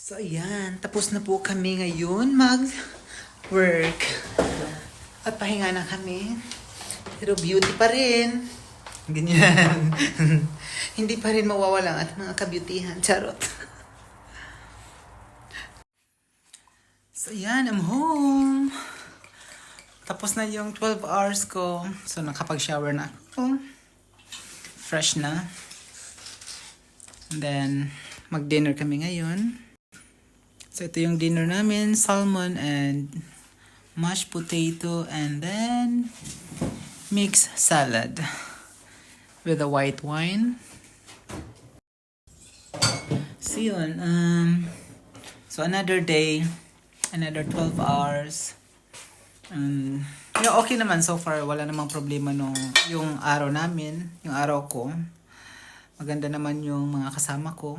So ayan, tapos na po kami ngayon mag-work. At pahinga na kami. Pero beauty pa rin. Ganyan. Hindi pa rin mawawala ang ating mga kabutihan. Charot. So ayan, I'm home. Tapos na yung 12 hours ko. So nakapag-shower na ako. Fresh na. And then, mag-dinner kami ngayon. So ito yung dinner namin. Salmon and mashed potato. And then, mixed salad. With a white wine. So yun. So another day. Another 12 hours. Yeah, okay naman so far. Wala namang problema yung araw namin. Yung araw ko. Maganda naman yung mga kasama ko.